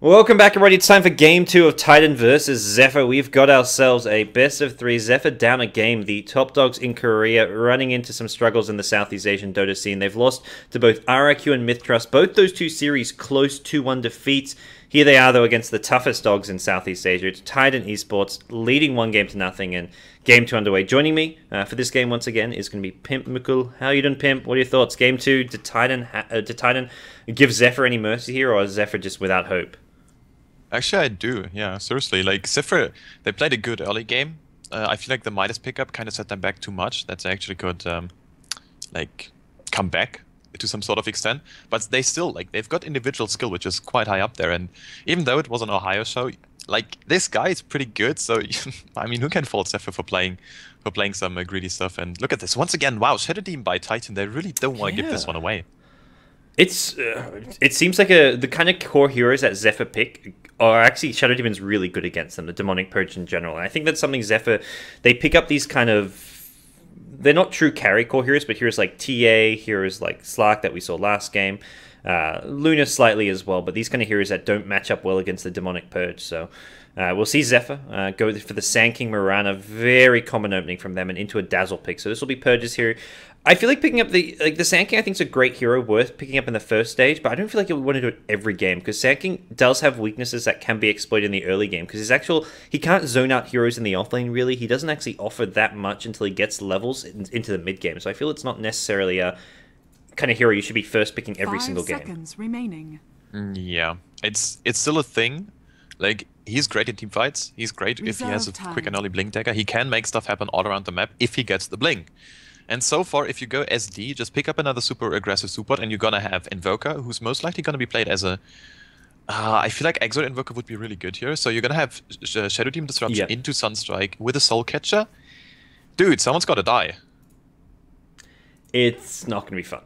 Welcome back, everybody. It's time for Game 2 of Titan versus Zephyr. We've got ourselves a best-of-3. Zephyr down a game. The top dogs in Korea running into some struggles in the Southeast Asian Dota scene. They've lost to both RIQ and Mythtrust. Both those two series close to 1 defeats. Here they are, though, against the toughest dogs in Southeast Asia. It's Titan Esports leading 1-0, and Game 2 underway. Joining me for this game once again is going to be Pimp Mukul. How are you doing, Pimp? What are your thoughts? Game 2, did Titan give Zephyr any mercy here, or is Zephyr just without hope? Actually, I do. Yeah, seriously. Like, Zephyr, they played a good early game. I feel like the Midas pickup kind of set them back too much. That they actually could, like, come back to some sort of extent. But they still, like, they've got individual skill, which is quite high up there. And even though it was an Ohio show, like, this guy is pretty good. So, I mean, who can fault Zephyr for playing some greedy stuff? And look at this. Once again, wow, Shadow Demon by Titan. They really don't want to give this one away. It seems like the kind of core heroes that Zephyr pick are actually Shadow Demon's really good against them, the Demonic Purge in general. And I think that's something Zephyr, they pick up these kind of, they're not true carry core heroes, but heroes like TA, heroes like Slark that we saw last game, Luna slightly as well, but these kind of heroes that don't match up well against the Demonic Purge. So we'll see Zephyr go for the Sand King Mirana, very common opening from them, and into a Dazzle pick. So this will be Purge's here. I feel like picking up the Sand King, I think, is a great hero worth picking up in the first stage, but I don't feel like you want to do it every game, because Sand King does have weaknesses that can be exploited in the early game, because he can't zone out heroes in the offlane, really. He doesn't actually offer that much until he gets levels into the mid game, so I feel it's not necessarily a kind of hero you should be first picking every single game. 5 seconds remaining. Yeah, it's still a thing. Like, he's great in team fights. He's great if he has a quick and early blink dagger. He can make stuff happen all around the map if he gets the blink. And so far, if you go SD, just pick up another super aggressive support, and you're gonna have Invoker, who's most likely gonna be played as a... I feel like Exo Invoker would be really good here. So you're gonna have Shadow Demon Disruption into Sunstrike with a Soul Catcher. Dude, someone's gotta die. It's not going to be fun.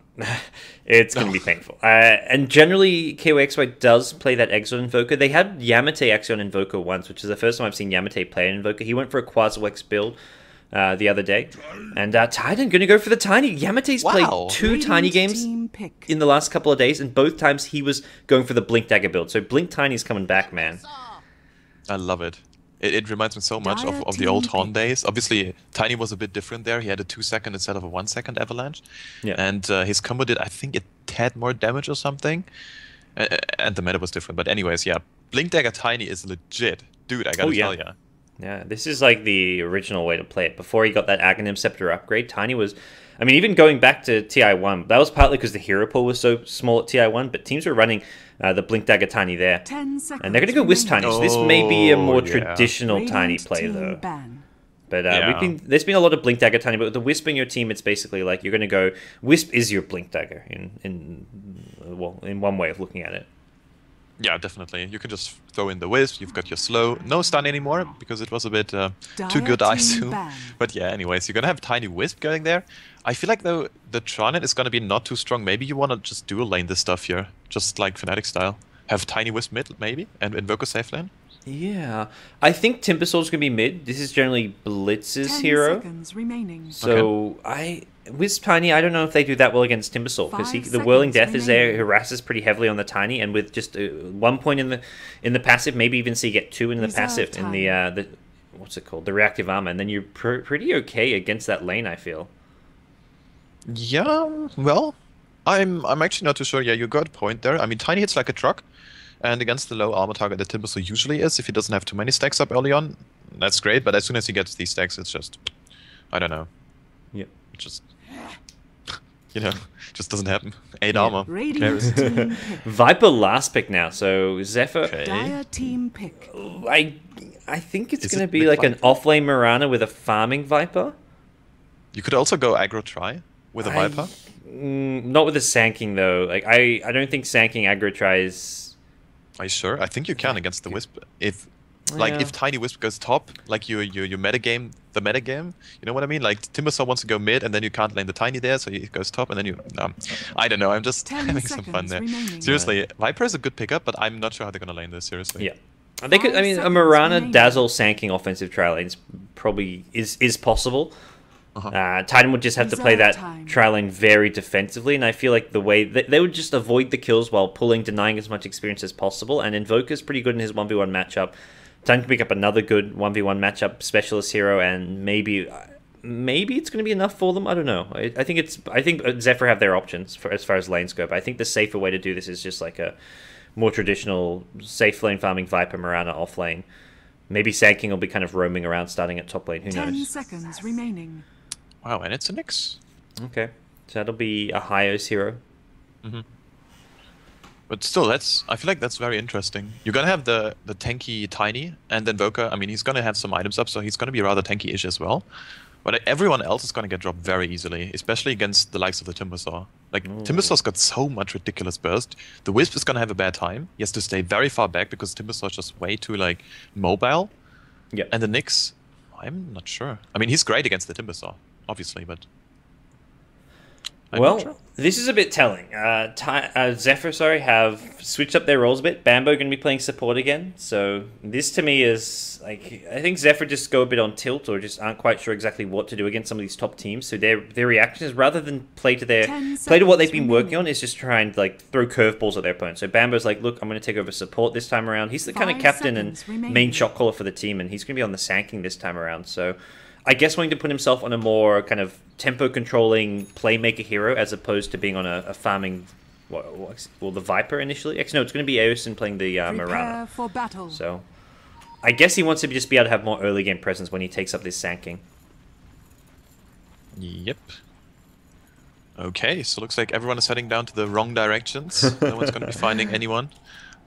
It's going to be painful. And generally, KOXY does play that Exo Invoker. They had Yamate Exo Invoker once, which is the first time I've seen Yamate play an Invoker. He went for a Quasi-Wex build the other day. And Titan going to go for the Tiny. Yamate's played 2 Tiny games in the last couple of days, and both times he was going for the Blink Dagger build. So Blink Tiny's coming back, man. I love it. It reminds me so much of the old Horn days. Obviously, Tiny was a bit different there. He had a 2-second instead of a 1-second avalanche. Yeah. And his combo did, I think, a tad more damage or something. And the meta was different. But anyways, yeah, Blink Dagger Tiny is legit. Dude, I gotta tell ya. Yeah, this is like the original way to play it. Before he got that Aghanim Scepter upgrade, Tiny was... I mean, even going back to TI1, that was partly because the hero pool was so small at TI1, but teams were running the Blink Dagger Tiny there. 10 seconds and they're going to go Wisp Tiny, so this may be a more traditional Tiny play, though. But there's been a lot of Blink Dagger Tiny, but with the Wisp in your team, it's basically like you're going to go... Wisp is your Blink Dagger, in one way of looking at it. Yeah, definitely. You can just throw in the Wisp, you've got your slow. No stun anymore, because it was a bit too good, I assume. But yeah, anyways, you're gonna have Tiny Wisp going there. I feel like, though, the Tronet is gonna be not too strong. Maybe you wanna just dual lane this stuff here, just like Fnatic style. Have Tiny Wisp mid, maybe, and Invoker safe lane? Yeah. I think Timbersaul's gonna be mid. This is generally Blitz's hero. 10 seconds remaining. So, Wisp Tiny, I don't know if they do that well against Timbersault, because the Whirling Death is there, harasses pretty heavily on the Tiny, and with just 1 point in the passive, maybe even see get 2 in the passive, in the what's it called, the reactive armor, and then you're pretty okay against that lane, I feel. Yeah, well, I'm actually not too sure. Yeah, you got a point there. I mean, Tiny hits like a truck, and against the low armor target that Timbersault usually is, if he doesn't have too many stacks up early on, that's great, but as soon as he gets these stacks, it's just, I don't know. Yep. It just... You know, just doesn't happen. 8 armor. Viper last pick now, so Zephyr. Dire team pick. I think it's going to be like an offlane Mirana with a farming Viper. You could also go aggro try with a Viper. Not with a Sand King, though. Like I don't think Sand King aggro try is... Are you sure? I think you can against the Wisp. If Tiny Wisp goes top, like you metagame the metagame, you know what I mean? Like Timbersault wants to go mid, and then you can't lane the Tiny there, so he goes top, and then you... I don't know, I'm just having some fun there. Seriously, Viper is a good pickup, but I'm not sure how they're gonna lane this, seriously. Yeah. They could, I mean, a Mirana Dazzle Sand King offensive trial lane probably is possible. Titan would just have to play that Reserve time. trial lane very defensively, and I feel like the way they would just avoid the kills while pulling, denying as much experience as possible. And Invoker's pretty good in his 1v1 matchup. Titan can pick up another good 1v1 matchup specialist hero, and maybe it's going to be enough for them. I don't know. I think Zephyr have their options for as far as lane scope. I think the safer way to do this is just like a more traditional safe lane farming Viper Mirana off lane. Maybe Sand King will be kind of roaming around starting at top lane. Who 10 knows? seconds remaining. Wow, and it's a Nyx. Okay, so that'll be a Hyos hero. But still, I feel like that's very interesting. You're gonna have the tanky Tiny, and then Invoker, I mean, he's gonna have some items up, so he's gonna be rather tanky-ish as well. But everyone else is gonna get dropped very easily, especially against the likes of the Timbersaw. Like, Timbersaw's got so much ridiculous burst. The Wisp is gonna have a bad time. He has to stay very far back because Timbersaw's just way too, like, mobile. Yeah. And the Nyx, I'm not sure. I mean, he's great against the Timbersaw, obviously, but... I'm not sure. Well, this is a bit telling. Zephyr, have switched up their roles a bit. Bambo going to be playing support again. So this to me is like, I think Zephyr just go a bit on tilt or just aren't quite sure exactly what to do against some of these top teams. So their reaction is rather than play to what they've been working on, is just try and like throw curveballs at their opponent. So Bambo's like, look, I'm going to take over support this time around. He's the kind of 5 captain and seconds remaining. main shot caller for the team, and he's going to be on the Sand King this time around. So I guess wanting to put himself on a more kind of tempo-controlling playmaker hero as opposed to being on a farming, well, the Viper initially. Actually, no, it's going to be Eosin playing the Prepare Mirana. for battle. So I guess he wants to just be able to have more early game presence when he takes up this Sand King. Yep. Okay, so looks like everyone is heading down to the wrong directions. No one's going to be finding anyone.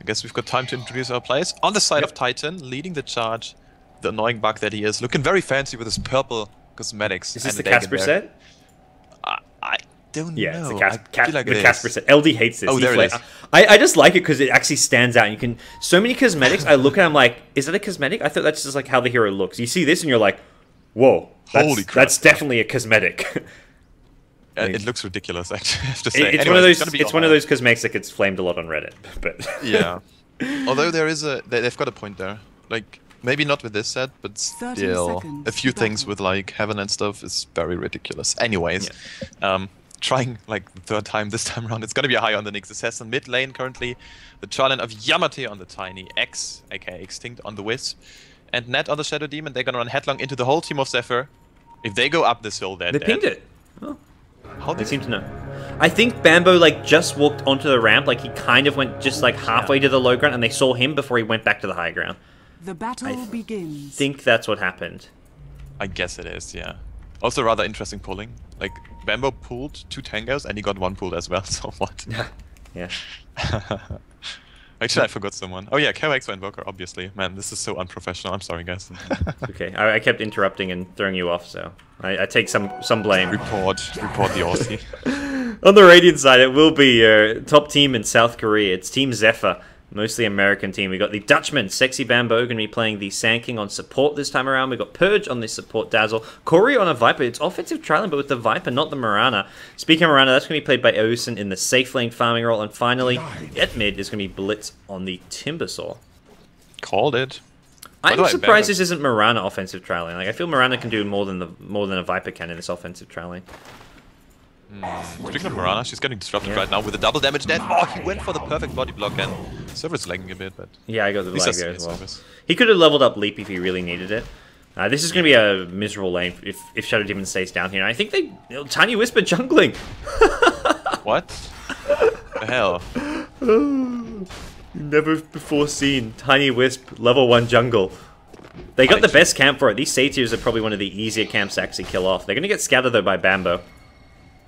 I guess we've got time to introduce our players. On the side of Titan, leading the charge, the annoying bug that he is, looking very fancy with his purple cosmetics. Is this and the dagger Casper there. set? I don't Yeah, know. it's the I feel like it is. Casper set. LD hates this. Oh, He there it is. I just like it because it actually stands out. You can so many cosmetics. I look at them like, is that a cosmetic? I thought that's just like how the hero looks. You see this and you're like, whoa, Holy crap. that's definitely a cosmetic. It looks ridiculous, actually, I have to say. It's Anyways, one of those. gonna be It's one of alright. those cosmetics that gets flamed a lot on Reddit. But Yeah. Although they've got a point there. Like, maybe not with this set, but 30 still, seconds a few to things battle. with like heaven and stuff is very ridiculous. Anyways, trying like the third time this time around, it's gonna be a high on the Nyx Assassin mid lane currently. The challenge of Yamate on the Tiny, X, aka Extinct on the Wisp, and Net on the Shadow Demon. They're gonna run headlong into the whole team of Zephyr. If they go up this hill, they're they dead. pinged it. Oh. How They did seem to know. I think Bambo like just walked onto the ramp, like he kind of went just like halfway to the low ground, and they saw him before he went back to the high ground. The battle begins. Think that's what happened. I guess it is, yeah. Also rather interesting pulling. Like, Bambo pulled 2 tangos and he got 1 pulled as well, so what? Yeah. Actually, I forgot someone. Oh yeah, KOX or Invoker, obviously. Man, this is so unprofessional. I'm sorry, guys. Okay. I kept interrupting and throwing you off, so I take some blame. report the Aussie. On the Radiant side, it will be top team in South Korea. It's Team Zephyr, mostly American team. We got the Dutchman, Sexy Bambo, going to be playing the Sand King on support this time around. We got Purge on this support, Dazzle. Corey on a Viper. It's offensive trialing, but with the Viper, not the Mirana. Speaking of Mirana, that's going to be played by Eosin in the safe lane farming role. And finally, at mid is going to be Blitz on the Timbersaw. Called it. By the I'm way, surprised Bambo- this isn't Mirana offensive trialing. Like I feel Mirana can do more than a Viper can in this offensive trialing. Speaking of Mirana, she's getting disrupted Yeah. right now with a double damage death. Oh, he went for the perfect body block and Server's lagging a bit, but... Yeah, I got the At least lag that's there the as well. service. He could have leveled up Leap if he really needed it. This is going to be a miserable lane if Shadow Demon stays down here. And I think Tiny Whisper jungling. What? The hell? Never before seen Tiny Wisp level 1 jungle. They got the best camp for it. These Satyrs are probably one of the easier camps to actually kill off. They're going to get scattered though by Bambo.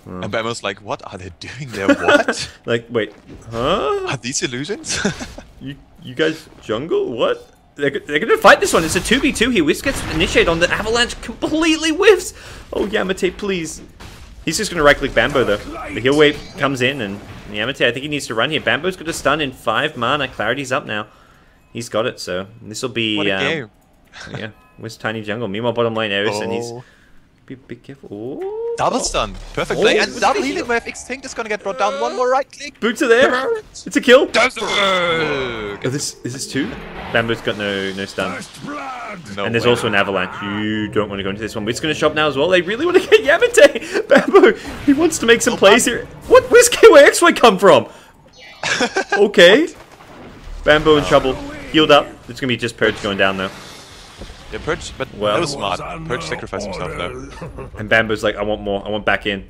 And Bambo's like, what are they doing there? What? Like, wait, huh? Are these illusions? You guys jungle? What? They're going to fight this one. It's a 2v2 here. Wisp gets initiated on the avalanche. Completely whiffs. Oh, Yamate, please. He's just going to right-click Bambo, though. The heal wave comes in, and Yamate, I think he needs to run here. Bambo's got a stun in 5 mana. Clarity's up now. He's got it, so this will be... What a game. Yeah, Wisp Tiny Jungle. Meanwhile, bottom lane, Eris, and he's... Oh. Be careful. Ooh. Double stun. Perfect play. Oh, And double healing wave. Extinct is gonna get brought down. One more right click. Boots are there. It's a kill. Does it? Oh, is this two? Bamboo's got no stun. No And there's way. also an avalanche. You don't want to go into this one. But it's going to shop now as well. They really want to get Yamate. Bamboo, he wants to make some plays here. What? Where's KYXY come from? Okay. Bamboo in trouble. Healed up. It's going to be just Purge going down though. Yeah, Purge, but Well- that was smart. Purge sacrificed himself though. And Bamboo's like, I want more. I want back in.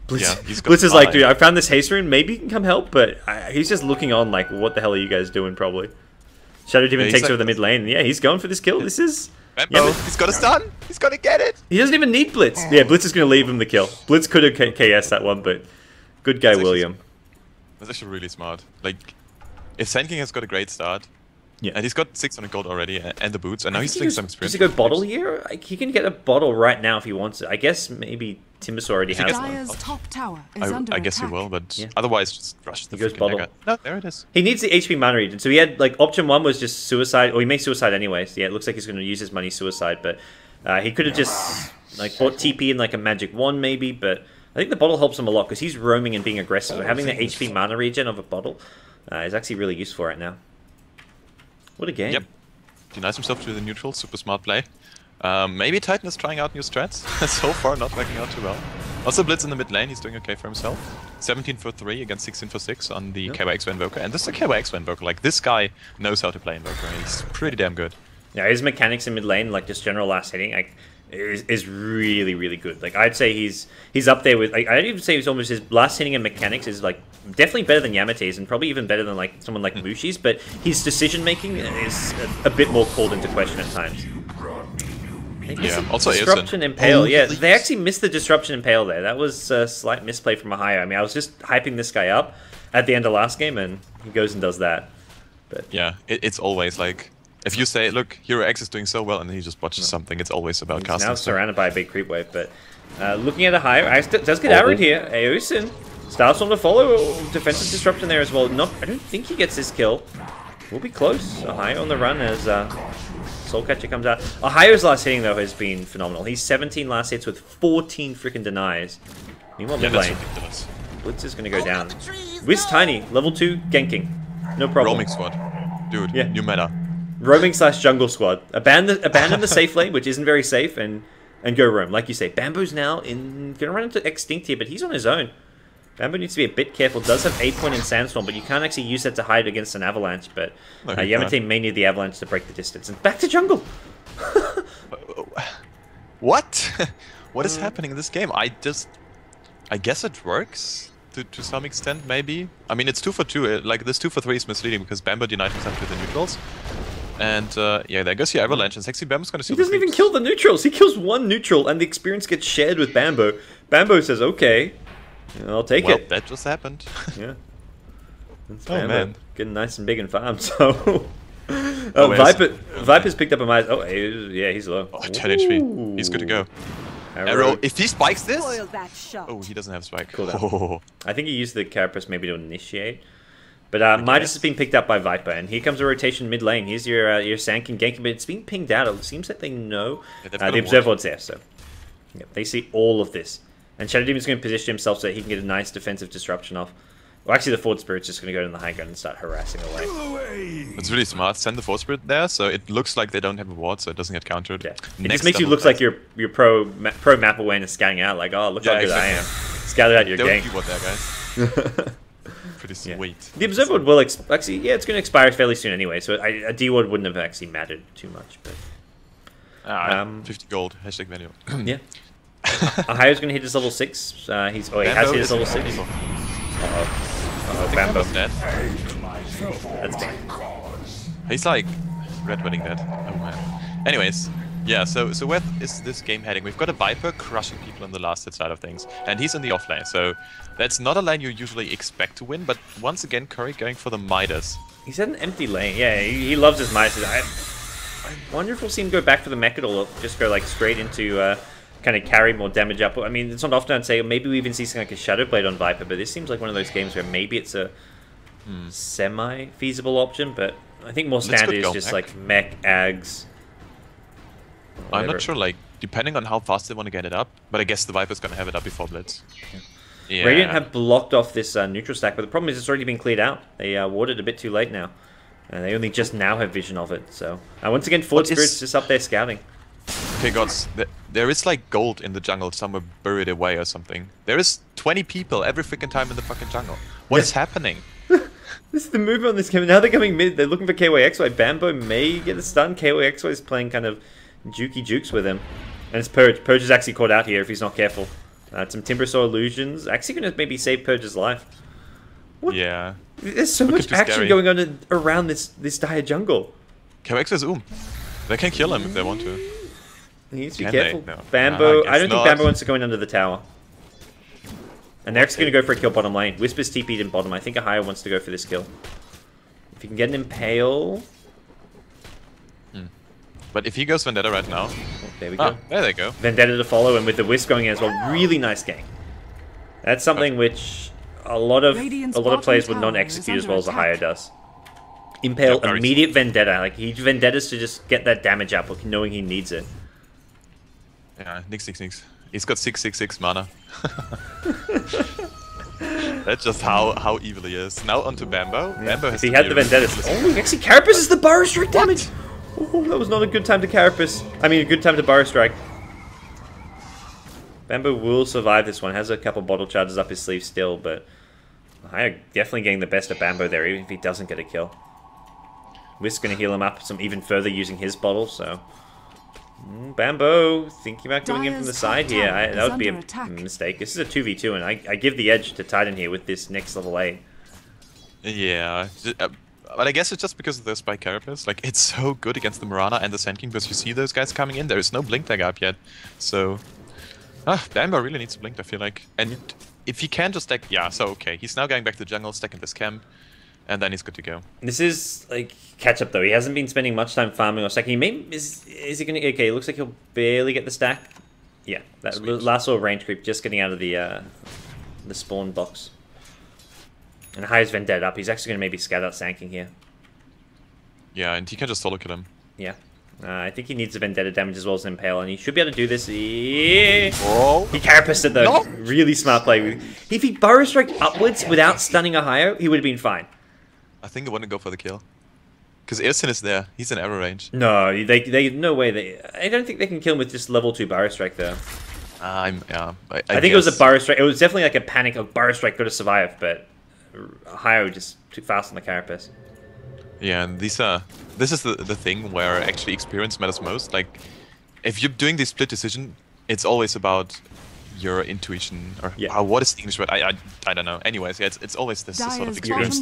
Blitz, Yeah, he's got Blitz is like, five. dude, I found this haste rune. Maybe you can come help, but he's just looking on like, what the hell are you guys doing? Probably. Shadow Demon Yeah, he's takes like- over the mid lane. Yeah, he's going for this kill. This is. Bambo, Yeah, but- he's got a stun. He's gonna get it. He doesn't even need Blitz. Yeah, Blitz is going to leave him the kill. Blitz could have KS that one, but good guy That's actually- William. That's actually really smart. Like, if Sand King has got a great start, Yeah. and he's got 600 gold already, and the boots, and now he's Does doing some experience. he go bottle here? Like, he can get a bottle right now if he wants it. I guess maybe Timbus already If he has gets one. Dire's top tower is under I guess he attack. will, but Yeah. otherwise just rush the He goes freaking bottle. dagger. No, there it is. He needs the HP mana regen. So he had, like, option 1 was just suicide, or he may suicide anyways. Yeah, it looks like he's going to use his money suicide, but he could have just, like, bought TP in, like, a magic wand maybe, but I think the bottle helps him a lot because he's roaming and being aggressive. So having the HP mana regen of a bottle is actually really useful right now. What a game. Yep. Denies himself to the neutral, super smart play. Maybe Titan is trying out new strats. So far, not working out too well. Also, Blitz in the mid lane, he's doing okay for himself. 17 for 3 against 16 for 6 on the KYXY Invoker. And this is a KYXY Invoker. Like, this guy knows how to play Invoker. He's pretty damn good. Yeah, his mechanics in mid lane, like just general last hitting, like, is really, really good. Like, I'd say he's up there with, like, I'd even say he's almost, his last hitting and mechanics is, like, definitely better than Yamate's and probably even better than, like, someone like Mushi's, but his decision making is a bit more called into question at times. Yeah, also Disruption Airson. Impale, yeah, they actually missed the Disruption Impale there. That was a slight misplay from a higher. I mean, I was just hyping this guy up at the end of last game, and he goes and does that. But Yeah, it's always like, if you say, look, Hero X is doing so well, and then he just botches something, it's always about he's casting now stuff. surrounded by a big creep wave. But looking at a higher, does get arrowed here. Aosin, Starstorm to follow, defensive disruption there as well. I don't think he gets this kill. We'll be close. Ohio on the run as Soulcatcher comes out. Ohio's last hitting, though, has been phenomenal. He's 17 last hits with 14 freaking denies. Meanwhile, Yeah, mid that's lane, ridiculous. Blitz is going to go down. Wiz Tiny, level 2, ganking. No problem. Roaming squad. Dude, Yeah. new meta. Roaming / jungle squad. Abandon the safe lane, which isn't very safe, and go roam. Like you say, Bamboo's now gonna run into Extinct here, but he's on his own. Bamboo needs to be a bit careful. Does have 8 point in Sandstorm, but you can't actually use that to hide against an avalanche. But No, you Yamate can't. may need the avalanche to break the distance. And back to jungle. What? What is happening in this game? I guess it works to some extent, maybe. I mean, it's 2 for 2. Like, this 2 for 3 is misleading because Bambo denied himself to the neutrals. And yeah, there goes the avalanche. And sexy Bambo's gonna see. He doesn't even kill the neutrals. He kills one neutral, and the experience gets shared with Bamboo. Bamboo says, "Okay, I'll take Well, it." that just happened. Yeah. That's Oh, Bamboo. man. Getting nice and big and farmed. So, Oh, Viper's picked up a mice. Oh, yeah, he's low. Oh, 10 HP. He's good to go. Arrow, if he spikes this... Spoil that shot. Oh, he doesn't have spike. Cool down. Oh. I think he used the Carapace maybe to initiate. But Midas has been picked up by Viper, and here comes a rotation mid lane. Here's your Sank and ganking, but it's being pinged out. It seems like they know Yeah, they've got the a Observer ward. Ward's there, so yep, they see all of this. And Shadow Demon's going to position himself so that he can get a nice defensive disruption off. Well, actually, the Forward Spirit's just going to go to the high ground and start harassing away. It's really smart. Send the Force Spirit there, so it looks like they don't have a ward, so it doesn't get countered. Yeah. It Next just makes you double look like tap. your pro map awareness scanning out, like, oh, look how Yeah, good I am. exactly. Scouted out your Don't gank. keyword there, guys. Pretty Yeah. sweet. The Observer Ward will actually, yeah, it's going to expire fairly soon anyway, so a D ward wouldn't have actually mattered too much. But 50 gold. Hashtag menu. yeah, Ohio's going to hit his level 6. He has hit his level 6. Bambo. Dead. That's bad. He's like red wedding dead. Oh man. Anyways, yeah. So where is this game heading? We've got a Viper crushing people on the last hit side of things, and he's in the off lane. So that's not a lane you usually expect to win. But once again, Curry going for the Midas. He's at an empty lane. Yeah, he loves his Midas. I wonder if we'll see him go back for the Mechadol or just go like straight into kind of carry more damage up. I mean, it's not often I'd say maybe we even see something like a Shadow Blade on Viper, but this seems like one of those games where maybe it's a semi-feasible option, but I think more Let's go standard is go just mech. like mech, ags. I'm whatever. not sure like depending on how fast they want to get it up. But I guess the Viper's gonna have it up before Blitz. Yeah. Radiant have blocked off this neutral stack, but the problem is it's already been cleared out. They warded a bit too late now. And they only just now have vision of it, so... once again, Forward Spirit's just up there scouting. Okay, gods, there is like gold in the jungle somewhere buried away or something. There is 20 people every freaking time in the fucking jungle. What is happening? This is the movement on this game. Now they're coming mid. They're looking for KYXY. Bambo may get a stun. KYXY is playing kind of jukey jukes with him. And it's Purge. Purge is actually caught out here if he's not careful. Some Timbersaw illusions. Actually going to maybe save Purge's life. What? Yeah. There's so much action scary. going on around this dire jungle. KX is They can kill him if they want to. He needs to be Can careful. they? No. Bambo. I I don't guess think not. Bambo wants to go in under the tower. And they're actually going to go for a kill bottom lane. Whisper's TP'd in bottom. I think Ahaya wants to go for this kill. If you can get an Impale... But if he goes Vendetta right now... Oh, there we go. Ah, there they go. Vendetta to follow, and with the Wisp going in as well, really nice game. That's something which a lot of players would not execute as well as Ahaya does. Impale, Yeah, immediate Vendetta. Like, he Vendettas to just get that damage up, knowing he needs it. Yeah, nix. He's got 666 mana. That's just how evil he is. Now onto Bambo. Yeah. Bambo has If he to had be the really Vendettas. careful. Oh, actually, Carapace is the Burrow Strike damage! Oh, that was not a good time to Carapace. I mean, a good time to Burrow Strike. Bambo will survive this one. Has a couple bottle charges up his sleeve still, but Ahaya definitely getting the best of Bambo there, even if he doesn't get a kill. Whisk's going to heal him up some even further using his bottle, so... Bambo, thinking about going in from the side here. That would be a mistake. This is a 2v2, and I give the edge to Titan here with this next level 8. Yeah. But I guess it's just because of the Spike Carapace. Like, it's so good against the Mirana and the Sand King because you see those guys coming in. There is no Blink Tag up yet. So... Bambo really needs to Blink, I feel like. And if he can just stack... Yeah, so okay. He's now going back to the jungle, stacking this camp. And then he's good to go. This is like catch up though. He hasn't been spending much time farming or stacking. Is he gonna? Okay, it looks like he'll barely get the stack. Yeah, that last little range creep just getting out of the spawn box. And Ahaya's Vendetta up. He's actually gonna maybe scout out Sand King here. Yeah, and he can just solo kill him. Yeah. I think he needs a Vendetta damage as well as an Impale, and he should be able to do this. Yeah. Oh. He Carapaced it though. No. Really smart play. If he Burrow Strike upwards without stunning Ahaya, he would have been fine. I think I want to go for the kill. Because Irsin is there. He's in arrow range. No, they no way. I don't think they can kill him with just level 2 Burrow Strike though. I think it was a Burrow Strike. It was definitely like a panic of Burrow Strike got to survive, but Ahaya just too fast on the Carapace. Yeah, and this is the thing where actually experience matters most. Like, if you're doing this split decision, it's always about your intuition or what is the English word? I don't know. Anyways, yeah, it's always this sort of experience.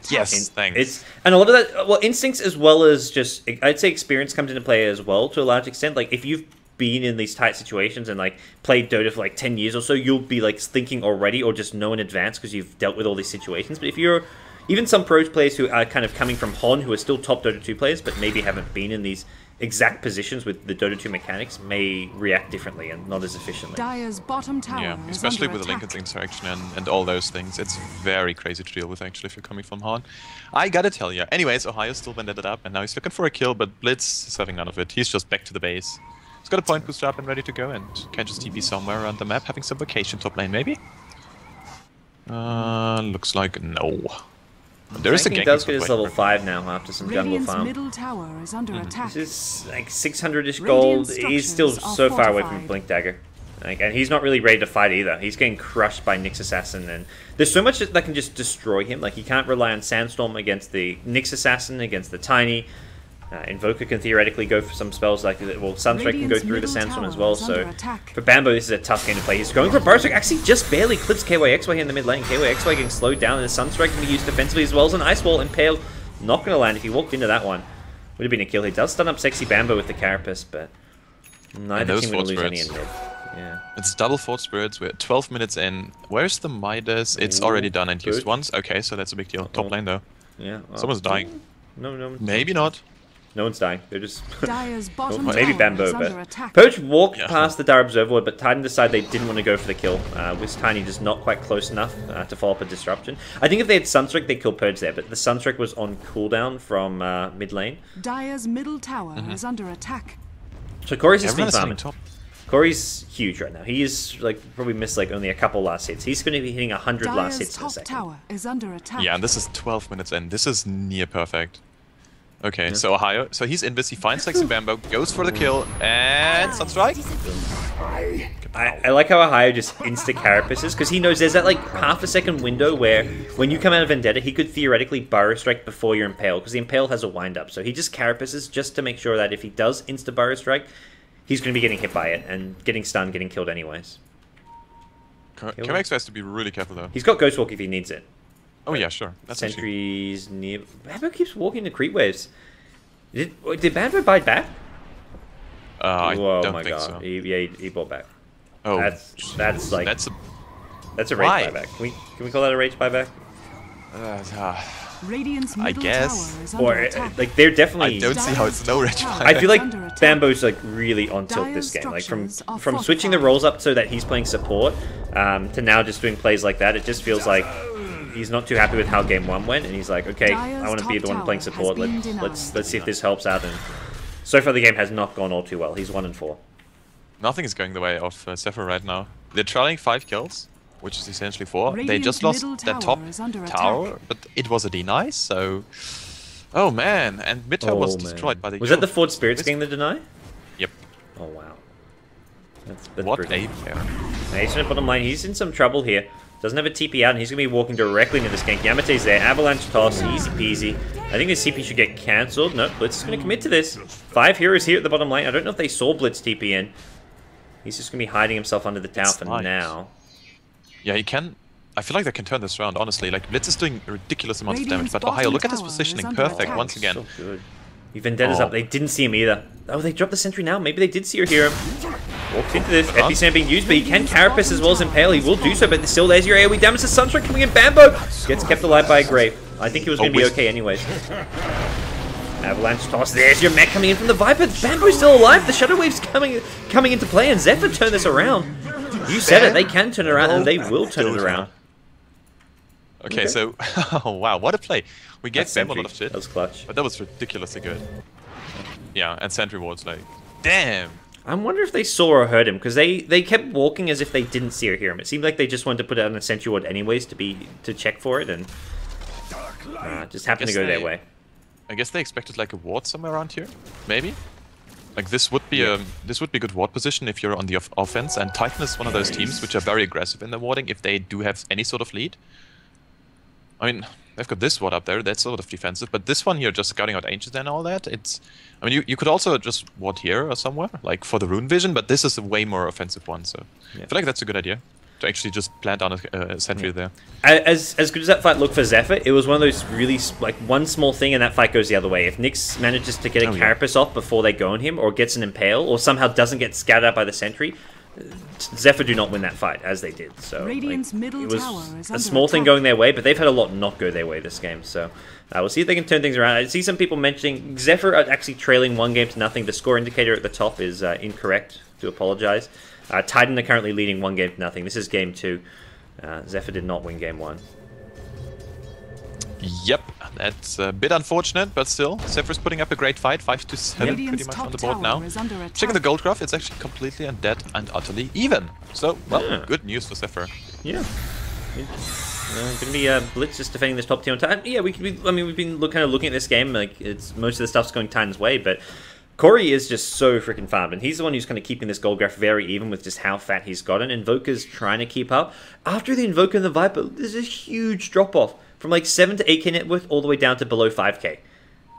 Yes, thanks. And a lot of that, well, instincts as well as just, I'd say experience comes into play as well to a large extent. Like if you've been in these tight situations and like played Dota for like 10 years or so, you'll be like thinking already or just know in advance because you've dealt with all these situations. But if you're even some pro players who are kind of coming from HON, who are still top Dota 2 players, but maybe haven't been in these exact positions with the Dota 2 mechanics, may react differently and not as efficiently. Dire's bottom tower yeah, especially with the Linken's interaction and all those things. It's very crazy to deal with, actually, if you're coming from HON. I gotta tell you. Anyways, Ohio's still vendetted up, and now he's looking for a kill, but Blitz is having none of it. He's just back to the base. He's got a point booster up and ready to go, and can just TP somewhere around the map, having some vacation top lane, maybe? Looks like no. There is a Gank does get his level 5 now after some jungle farm. Middle tower is under attack. This is like 600-ish gold. He's still so far away from Blink Dagger. Like, and he's not really ready to fight either. He's getting crushed by Nyx Assassin, and there's so much that can just destroy him. Like, he can't rely on Sandstorm against the Nyx Assassin, against the Tiny. Invoker can theoretically go for some spells like, well, Sunstrike can go through the Sandstorm as well, so for Bambo this is a tough game to play. He's going for Burrow Strike, actually just barely clips KYXY here in the mid lane. KYXY getting slowed down, and the Sunstrike can be used defensively as well as an Ice Wall. Impale not going to land if he walked into that one. Would have been a kill. He does stun up Sexy Bambo with the Carapace, but neither team will lose any in mid. Yeah. It's double Fort Spirits, we're 12 minutes in. Where's the Midas? It's already done and used once. Okay, so that's a big deal. Top lane though. Yeah. Someone's dying. No. Maybe not. No one's dying. They're just maybe Bambo, but Poach walked past the Dire Observer, but Titan decided they didn't want to go for the kill. With Tiny just not quite close enough to follow up a disruption. I think if they had Sunstrike, they'd kill Purge there, but the Sunstrike was on cooldown from mid lane. Dire's middle tower is under attack. So Corey's just been Everyone is farming. hitting top. Corey's huge right now. He is like probably missed like only a couple last hits. He's going to be hitting 100 last Dire's hits in a top second. tower is under attack. Yeah, and this is 12 minutes in. This is near perfect. Okay, so Ohio, so he's invis, he finds Sexy Bambo, goes for the kill, and Sunstrike. I like how Ohio just insta-carapaces, because he knows there's that like half a second window where when you come out of Vendetta, he could theoretically Burrow Strike before your Impale, because the Impale has a wind-up. So he just carapaces just to make sure that if he does insta-Burrow Strike, he's going to be getting hit by it and getting stunned, getting killed anyways. Chemex has to be really careful though. He's got Ghost Walk if he needs it. Oh yeah, sure. That's actually... Sentries near... Bambo keeps walking the creep waves. Did Bambo bite back? I Whoa, don't my think god. so. He bought back. Oh, That's like... that's a... That's a rage Why? buyback. Can we call that a rage buyback? Radiant's I middle guess. tower is under Or attack. like they're definitely... I don't see how it's no rage I feel Under like attack. Bambo's like really on tilt Dire's this game. Like from structures are switching the fortified. roles up so that he's playing support to now just doing plays like that. It just feels like he's not too happy with how game 1 went, and he's like, okay, Dire's I want to be top the one playing tower support. has been Let's denied. see if this helps out. And so far the game has not gone all too well. He's 1-4. Nothing is going the way of Zephyr right now. They're trailing 5 kills, which is essentially 4. They Radiant's just lost middle that tower top is under tower, attack. but it was a deny, so... Oh man, and mid tower was destroyed by the... Was that the Ford Spirits getting the deny? Yep. Oh wow. That's What brutal. a player. Now he's in the bottom lane. He's in some trouble here. Doesn't have a TP out, and he's going to be walking directly into this gank. Yamate's there. Avalanche toss. Easy peasy. I think this CP should get cancelled. No, Blitz is going to commit to this. 5 heroes here at the bottom lane. I don't know if they saw Blitz TP in. He's just going to be hiding himself under the tower for nice. now. Yeah, he can... I feel like they can turn this around, honestly. Like, Blitz is doing ridiculous amounts of damage, Radiant's but Ohio, look at his bottom tower positioning. is under Perfect, attack. once again. So good. He Vendetta's Oh. up. They didn't see him either. Oh, they dropped the sentry now. Maybe they did see her hero. Walks into this. Epicenter being used, but he can carapace as well as Impale. He will do so, but still there's your AoE damage to Sunstrike coming in. Bambo gets kept alive by a Grave. I think he was going to be okay anyways. Avalanche toss. There's your mech coming in from the Viper. Bambo's still alive. The Shadow Wave's coming into play, and Zephyr turned this around. You said it. They can turn it around, and they will turn it around. Okay, so... oh, wow, what a play. We gave That Sam a lot sentry, of shit, that was clutch. but that was ridiculously good. Yeah, and Sentry Ward's like... Damn! I wonder if they saw or heard him, because they kept walking as if they didn't see or hear him. It seemed like they just wanted to put it on a sentry ward anyways to check for it, and just happened to go their way. I guess they expected like a ward somewhere around here, maybe. Like this would be a good ward position if you're on the offense, and Titan is one of those teams which are very aggressive in their warding if they do have any sort of lead. I mean, they've got this ward up there, that's sort of defensive, but this one here, just scouting out Ancient and all that, it's... I mean, you could also just ward here or somewhere, like for the rune vision, but this is a way more offensive one, so... I feel like that's a good idea, to actually just plant down a sentry there. As good as that fight looked for Zephyr, it was one of those really, like, one small thing and that fight goes the other way. If Nyx manages to get a carapace off before they go on him, or gets an impale, or somehow doesn't get scattered out by the sentry, Zephyr do not win that fight, as they did. So Radiant's like, middle it was tower is a under small thing attack. going their way, but they've had a lot not go their way this game. So we'll see if they can turn things around. I see some people mentioning Zephyr are actually trailing 1-0. The score indicator at the top is incorrect. Do apologize. Titan are currently leading 1-0. This is game 2. Zephyr did not win game 1. Yep, that's a bit unfortunate, but still, Zephyr's putting up a great fight, 5-7 pretty Radiant's much top on the board tower now. is under attack. Checking the gold graph, it's actually completely and dead and utterly even. So, well, good news for Zephyr. Yeah. Gonna be Blitz just defending this top tier on Titan. Yeah, we've been kind of looking at this game like it's most of the stuff's going Titan's way, but Corey is just so freaking farmed, and he's the one who's kind of keeping this gold graph very even with just how fat he's gotten. Invoker's trying to keep up. After the Invoker and the Viper, there's a huge drop off from like 7 to 8k net worth all the way down to below 5k.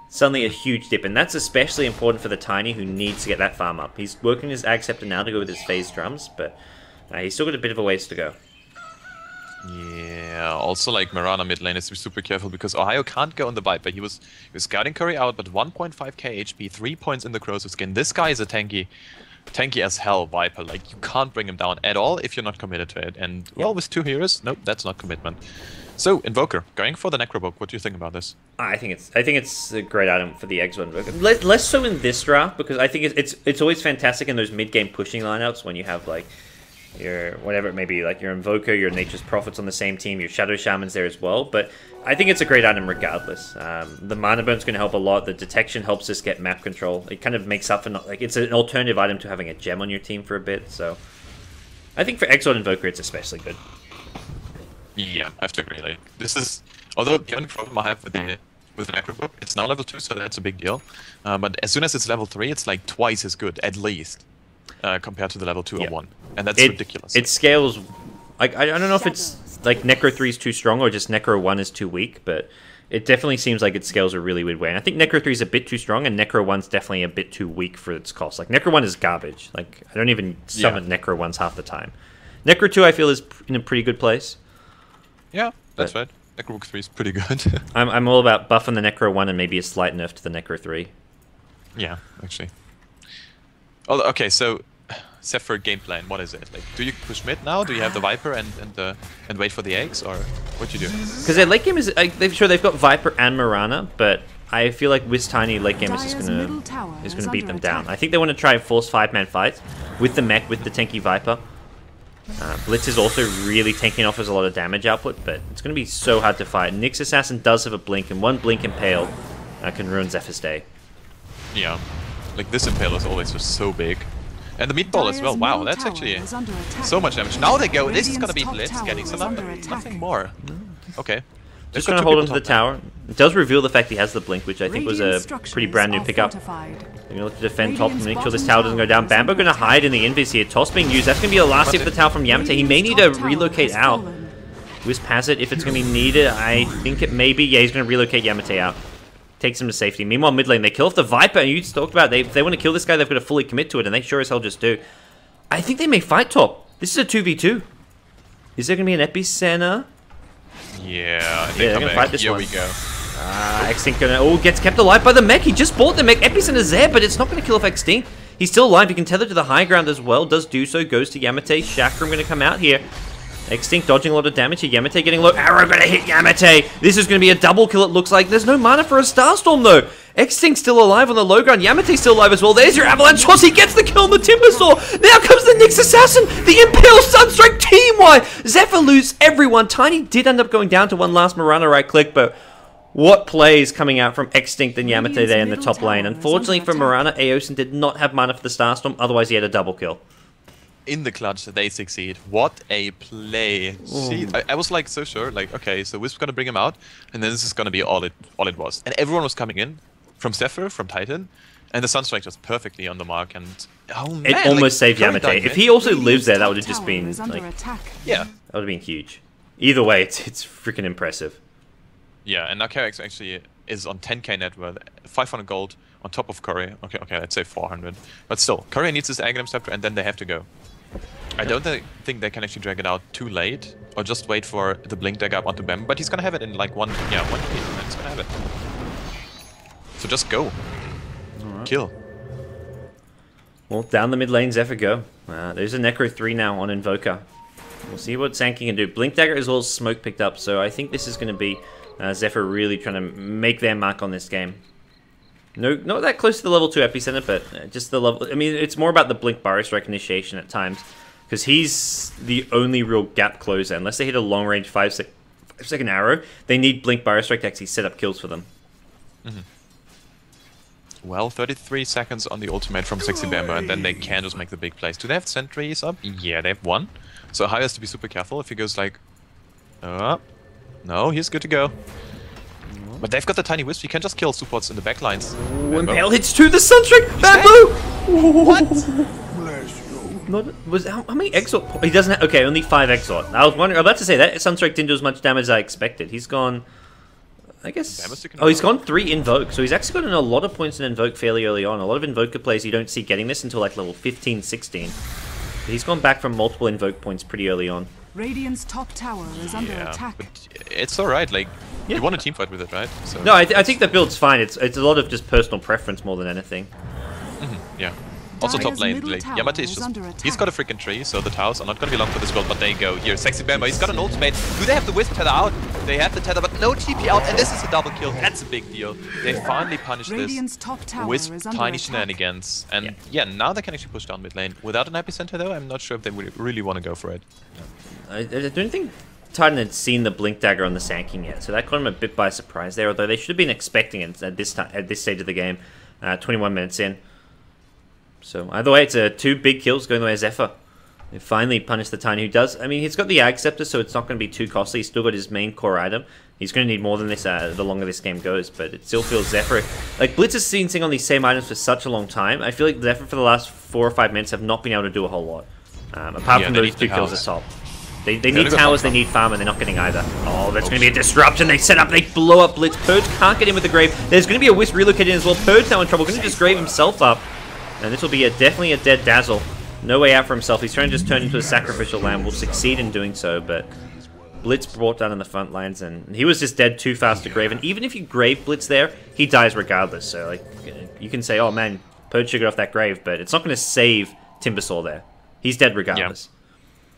Suddenly a huge dip, and that's especially important for the Tiny who needs to get that farm up. He's working his Ag Scepter now to go with his phase drums, but he's still got a bit of a ways to go. Yeah, also like Mirana mid lane is to be super careful because Ohio can't go on the Viper. He was scouting Curry out, but 1.5k HP, 3 points in the Cross's skin. This guy is a tanky as hell Viper. Like, you can't bring him down at all if you're not committed to it. And, well, with 2 heroes, nope, that's not commitment. So, Invoker, going for the Necrobook, what do you think about this? I think it's a great item for the Exo Invoker. Less so in this draft, because I think it's always fantastic in those mid-game pushing lineouts when you have, like, your whatever it may be, like your Invoker, your Nature's Prophets on the same team, your Shadow Shaman's there as well. But I think it's a great item regardless. The Mana Burn's going to help a lot. The Detection helps us get map control. It kind of makes up for like it's an alternative item to having a gem on your team for a bit. So I think for Exort Invoker, it's especially good. Yeah, I have to agree. Like this is, although the only problem I have with the Necro Book, it's now level 2, so that's a big deal. But as soon as it's level 3, it's like twice as good, at least, compared to the level 2 or 1, and that's ridiculous. It scales. Like I don't know if it's like Necro 3 is too strong or just Necro 1 is too weak, but it definitely seems like it scales a really weird way. And I think Necro 3 is a bit too strong, and Necro 1's definitely a bit too weak for its cost. Like Necro 1 is garbage. Like I don't even summon Necro 1s half the time. Necro 2 I feel is in a pretty good place. Yeah, that's right. Necro Book 3 is pretty good. I'm all about buffing the Necro 1 and maybe a slight nerf to the Necro 3. Yeah, actually. Oh, okay, so Zephyr game plan, what is it? Like, do you push mid now? Do you have the Viper and wait for the eggs, or what do you do? Because their late game is they've got Viper and Mirana, but I feel like Wiz Tiny late game is just gonna beat them down. I think they want to try and force 5-man fights with the mech with the tanky Viper. Blitz is also really tanking offers a lot of damage output, but it's going to be so hard to fight. Nyx Assassin does have a blink, and one blink Impale can ruin Zephyr's day. Yeah, like this Impale is always just so big. And the meatball as well, wow, that's actually so much damage. Now they go, this is going to be Blitz getting some up, nothing more. Okay. Just going to hold onto the tower. It does reveal the fact he has the blink, which I think was a pretty brand new pickup. They're going to look to defend top and make sure this tower doesn't go down. Bambo going to hide in the invis here. Toss being used. That's going to be the last hit for the tower from Yamate. He may need to relocate out. Wisp has it if it's going to be needed. I think it may be. Yeah, he's going to relocate Yamate out. Takes him to safety. Meanwhile, mid lane, they kill off the Viper. And you just talked about it. If they want to kill this guy, they've got to fully commit to it. And they sure as hell just do. I think they may fight top. This is a 2v2. Is there going to be an Epicenter? Yeah, they're going to fight this Here one. we go. Extinct gets kept alive by the mech. He just bought the mech. Epicenter's there, but it's not going to kill off Extinct. He's still alive. He can tether to the high ground as well. Does do so. Goes to Yamate. Chakram going to come out here. Extinct dodging a lot of damage here. Yamate getting low. Arrow going to hit Yamate. This is going to be a double kill, it looks like. There's no mana for a Starstorm, though. Extinct still alive on the low ground. Yamate's still alive as well. There's your Avalanche Toss. He gets the kill on the Timbersaw. Now comes the Nyx Assassin. The Impale Sunstrike team-wide. Zephyr lose everyone. Tiny did end up going down to one last Mirana right click, but what plays coming out from Extinct and Yamate there in the top lane. Unfortunately for Mirana, Aosin did not have mana for the Starstorm. Otherwise, he had a double kill. In the clutch, they succeed. What a play! I was like so sure, like okay, so Wisp's gonna bring him out, and then this is gonna be all it was. And everyone was coming in from Zephyr, from Titan, and the Sunstrike was perfectly on the mark. And oh man, it almost saved Yamate. If he also lives there, that would have just been like, yeah, that would have been huge. Either way, it's freaking impressive. Yeah, and now Carrick's actually is on 10k net worth, 500 gold on top of Curry. Okay, let's say 400, but still, Curry needs this Aghanim Scepter, and then they have to go. I don't think they can actually drag it out too late, or just wait for the blink dagger up onto Bam, but he's gonna have it in like one hit, and then he's gonna have it. So just go. Right. Kill. Well, down the mid lane, Zephyr go. There's a Necro 3 now on Invoker. We'll see what Sankey can do. Blink dagger as well as smoke picked up, so I think this is going to be Zephyr really trying to make their mark on this game. No, not that close to the level 2 Epicenter, but just the level... I mean, it's more about the Blink Barrow Strike initiation at times, because he's the only real gap closer. Unless they hit a long-range 5-second arrow, they need Blink Barrow Strike to actually set up kills for them. Well, 33 seconds on the ultimate from Sexy Bambo, and then they can just make the big plays. Do they have sentries up? Yeah, they have one. So Hai has to be super careful if he goes like... no, he's good to go. But they've got the tiny wisp, you can just kill supports in the backlines. Impale hits to the Sunstrike! Bamboo! What? How many Exort? He doesn't have... Okay, only 5 Exort. I was about to say, that Sunstrike didn't do as much damage as I expected. He's gone... I guess... Oh, he's gone 3 Invoke, so he's actually gotten a lot of points in Invoke fairly early on. A lot of Invoker players you don't see getting this until like level 15, 16. But he's gone back from multiple Invoke points pretty early on. Radiant's top tower is under attack. But it's alright, like... Yeah. You want a team fight with it, right? So no, I think the build's fine. It's a lot of just personal preference more than anything. Yeah. Also top Dire's lane, middle like, tower Yamate is is under just... attack. He's got a freaking tree, so the towers are not gonna be long for this build, but they go here. Sexy Bambo, he's got an ultimate. Do they have the Wisp tether out? They have the tether, but no TP out, and this is a double kill. That's a big deal. They finally punished Radiant's this top tower Wisp is under tiny attack. shenanigans. And yeah, now they can actually push down mid lane. Without an epicenter though, I'm not sure if they really want to go for it. I don't think Titan had seen the Blink Dagger on the Sand King yet, so that caught him a bit by surprise there, although they should have been expecting it at this stage of the game, 21 minutes in. So either way, it's 2 big kills going the way of Zephyr. They finally punished the Tiny, who does... I mean, he's got the Ag Scepter, so it's not going to be too costly. He's still got his main core item. He's going to need more than this the longer this game goes, but it still feels Zephyr... Like, Blitz has been sitting on these same items for such a long time. I feel like Zephyr for the last 4 or 5 minutes have not been able to do a whole lot. Apart from those 2 kills at top. They need towers, they need farm, and they're not getting either. Oh, there's going to be a disruption. They set up, they blow up Blitz. Purge can't get in with the Grave. There's going to be a Wisp relocated as well. Purge now in trouble. Going to just Grave himself up. And this will be definitely a dead Dazzle. No way out for himself. He's trying to just turn into a sacrificial lamb. Will succeed in doing so, but Blitz brought down in the front lines, and he was just dead too fast to Grave. And even if you Grave Blitz there, he dies regardless. So, like, you can say, oh man, Purge should get off that Grave, but it's not going to save Timbersaw there. He's dead regardless. Yeah.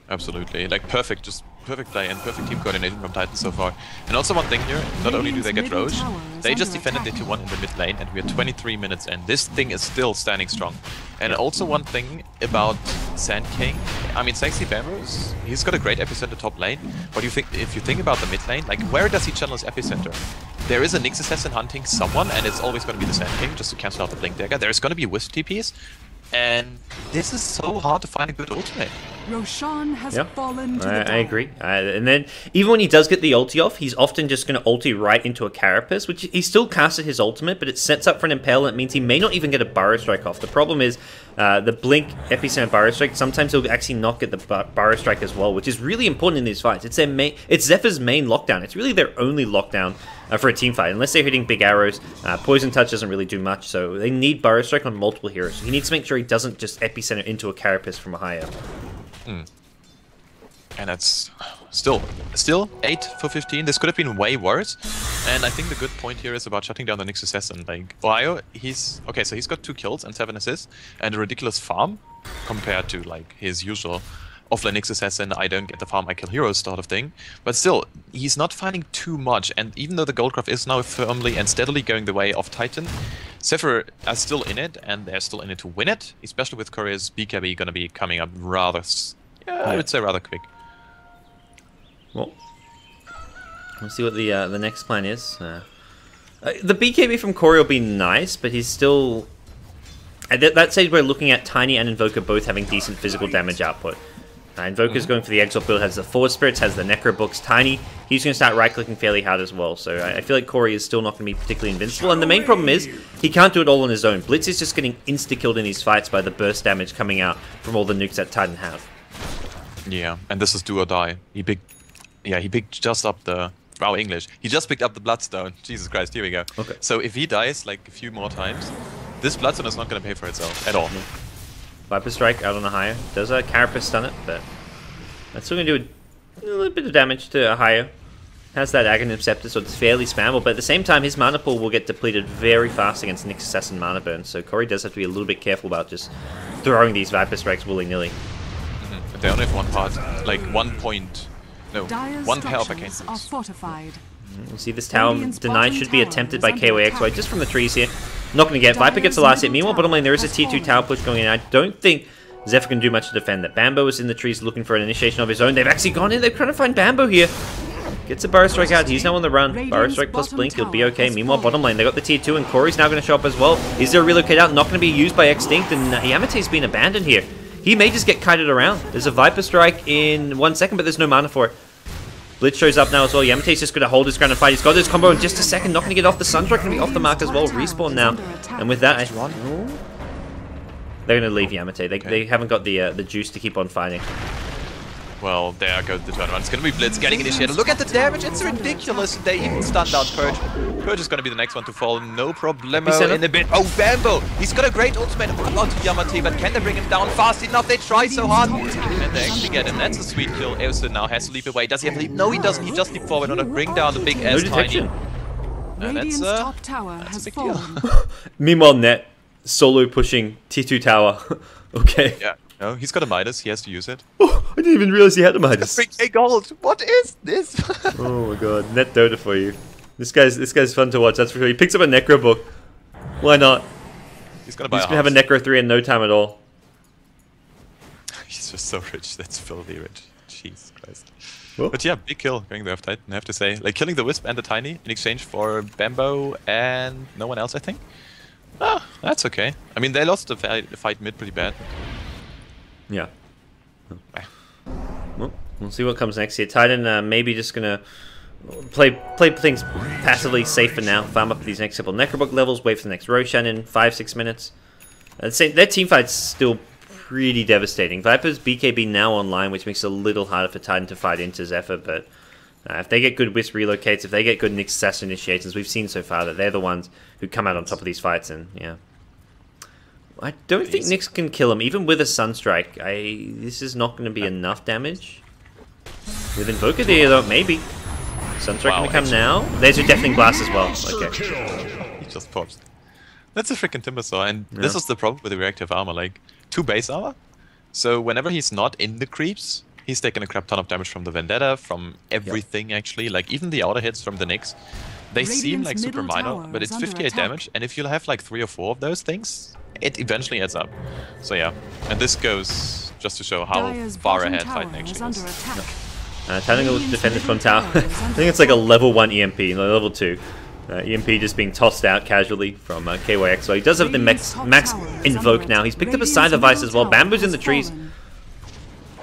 Absolutely, like perfect play and perfect team coordination from Titan so far. And also one thing here, not only do they get Roche, they just defended the 2-1 in the mid lane, and we are 23 minutes in. This thing is still standing strong. And also one thing about Sand King, I mean, Sexy Bambos, he's got a great epicenter top lane, but if you think about the mid lane, like where does he channel his epicenter? There is a Nyx assassin hunting someone, and it's always going to be the Sand King, just to cancel out the Blink Dagger. There's going to be Wisp TPs, and this is so hard to find a good ultimate. Roshan has fallen to the I agree. And then, even when he does get the ulti off, he's often just going to ulti right into a Carapace, which he still casted his ultimate, but it sets up for an Impale, and it means he may not even get a Burrow Strike off. The problem is, the Blink Epicenter Burrow Strike, sometimes he'll actually not get the Burrow Strike as well, which is really important in these fights. It's Zephyr's main lockdown. It's really their only lockdown for a team fight. Unless they're hitting big arrows, Poison Touch doesn't really do much, so they need Burrow Strike on multiple heroes. So he needs to make sure he doesn't just Epicenter into a Carapace from a high up. And that's still 8 for 15. This could have been way worse. And I think the good point here is about shutting down the Nyx assassin. Like Bio, he's got 2 kills and 7 assists and a ridiculous farm compared to like his usual offlane Nyx assassin, I don't get the farm, I kill heroes sort of thing. But still, he's not finding too much, and even though the Goldcraft is now firmly and steadily going the way of Titan, Zephyr are still in it, and they're still in it to win it, especially with Korea's BKB gonna be coming up rather, I would say rather quick. Well, let's see what the next plan is. The BKB from Corey will be nice, but he's still... At that stage, we're looking at Tiny and Invoker both having decent physical damage output. Invoker's going for the Exalt build, has the Forward Spirits, has the Necro Books. Tiny, he's going to start right-clicking fairly hard as well, so I feel like Corey is still not going to be particularly invincible, and the main problem is, he can't do it all on his own. Blitz is just getting insta-killed in these fights by the burst damage coming out from all the nukes that Titan have. Yeah, and this is do or die. He picked just up the... Wow, English. He just picked up the Bloodstone. Jesus Christ, here we go. Okay. So if he dies like a few more times, this Bloodstone is not going to pay for itself at all. Yeah. Viper Strike out on a higher. Does a Carapace stun it, but that's still going to do a little bit of damage to a higher. Has that Aghanim Scepter, so it's fairly spammable, but at the same time, his mana pool will get depleted very fast against Nyx Assassin mana burn, so Corey does have to be a little bit careful about just throwing these Viper Strikes willy-nilly. But they only have one part, like 1 point... No, Dire's 1 pair of structures are fortified. We'll see this tower denied should be attempted by KYXY just from the trees here. Not going to get. Viper gets the last hit. Meanwhile, bottom lane, there is a tier 2 tower push going in. I don't think Zephyr can do much to defend that. Bambo is in the trees looking for an initiation of his own. They've actually gone in. They're trying to find Bambo here. Gets a Burrow Strike out. He's now on the run. Burrow Strike plus Blink. He'll be okay. Meanwhile, bottom lane, they got the tier 2, and Corey's now going to show up as well. Is there a relocate out? Not going to be used by Extinct, and Yamate's been abandoned here. He may just get kited around. There's a Viper Strike in 1 second, but there's no mana for it. Blitz shows up now as well. Yamate's just going to hold his ground and fight. He's got this combo in just a second. Not going to get off. The Sunstrike going to be off the mark as well. Respawn now. And with that, they're going to leave Yamate. They haven't got the juice to keep on fighting. Well, there goes the turnaround. It's going to be Blitz getting initiated. Look at the damage. It's ridiculous. They even stunned out Purge. Purge is going to be the next one to fall. No problemo in a bit. Oh, Bambo. He's got a great ultimate onto Yamate, but can they bring him down fast enough? They try so hard. And they actually get him. That's a sweet kill. Eosin now has to leap away. Does he have to leap? No, he doesn't. He just leap forward on to bring down the big ass Tiny. And that's a big deal. Meanwhile, Net solo pushing T2 tower. Okay. Yeah. No, he's got a Midas. He has to use it. Oh, I didn't even realize he had a Midas. 3k gold. What is this? Oh my god, net Dota for you. This guy's fun to watch. That's for sure. He picks up a Necro book. Why not? He's gonna buy. He's gonna have a Necro 3 in no time at all. He's just so rich. That's filthy rich. Jeez Christ. Well. But yeah, big kill going there of Titan, I have to say. Like killing the Wisp and the Tiny in exchange for Bambo and no one else, I think. Ah, that's okay. I mean, they lost the fight mid pretty bad. Yeah. Well, we'll see what comes next here. Titan maybe just gonna play things passively safe for now. Farm up these next couple Necrobook levels. Wait for the next Roshan in 5-6 minutes. Their team fight's still pretty devastating. Viper's BKB now online, which makes it a little harder for Titan to fight into Zephyr, but if they get good Wisp relocates, if they get good Nyx Assassin initiations, we've seen so far that they're the ones who come out on top of these fights, and yeah. I don't think Nyx can kill him, even with a Sunstrike. This is not going to be enough damage. With Invoker there, though, maybe. Sunstrike going to come now. There's a Deafening Blast as well. Okay. He just pops. That's a freaking Timbersaw, and this is the problem with the reactive armor. Like, 2 base armor. So whenever he's not in the creeps, he's taking a crap ton of damage from the Vendetta, from everything actually. Like even the outer hits from the Nyx. They seem like super minor, but it's 58 damage, and if you have like 3 or 4 of those things, it eventually adds up. So yeah, and this goes just to show how far ahead Titan actually is. Titan will defend this one tower. I think it's like a level 1 EMP, no, level 2. EMP just being tossed out casually from KYX. So he does have the max Invoke now. He's picked up a Scythe Device as well. Bamboo's in the trees.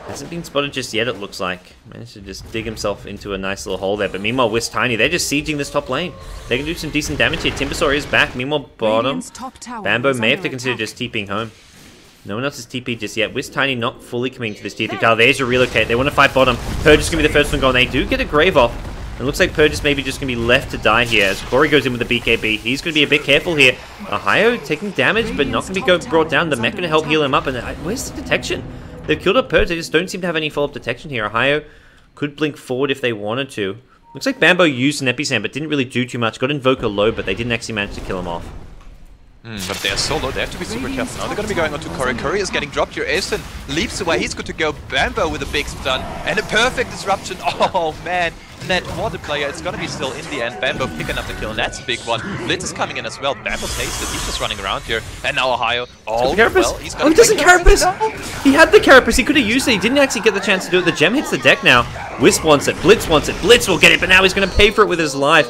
Hasn't been spotted just yet, it looks like. Managed to just dig himself into a nice little hole there. But meanwhile, Wisp Tiny, they're just sieging this top lane. They can do some decent damage here. Timbersaw is back. Meanwhile, bottom. Bambo may have to consider just TPing home. No one else is TP just yet. Wisp Tiny not fully committing to this tier 3 tower. There's a relocate. They want to fight bottom. Purge is going to be the first one going. They do get a Grave off. It looks like Purge is maybe just going to be left to die here as Corey goes in with the BKB. He's going to be a bit careful here. Ohio taking damage, but not going to be brought down. The mech going to help heal him up. And where's the detection? They've killed up Purge. They just don't seem to have any follow-up detection here. Ohio could blink forward if they wanted to. Looks like Bambo used an Epicenter, but didn't really do too much. Got Invoker low, but they didn't actually manage to kill him off. But they are so low, they have to be super careful now. They're going to be going on to Curry. Curry is getting dropped here. Asen leaps away. He's good to go. Bambo with a big stun and a perfect disruption. Oh man, net multiplayer. It's going to be still in the end. Bambo picking up the kill, and that's a big one. Blitz is coming in as well. Bambo's hasted. He's just running around here. And now Ohio. Oh, well, he's he doesn't Carapace. He had the Carapace. He could have used it. He didn't actually get the chance to do it. The gem hits the deck now. Wisp wants it. Blitz wants it. Blitz will get it, but now he's going to pay for it with his life.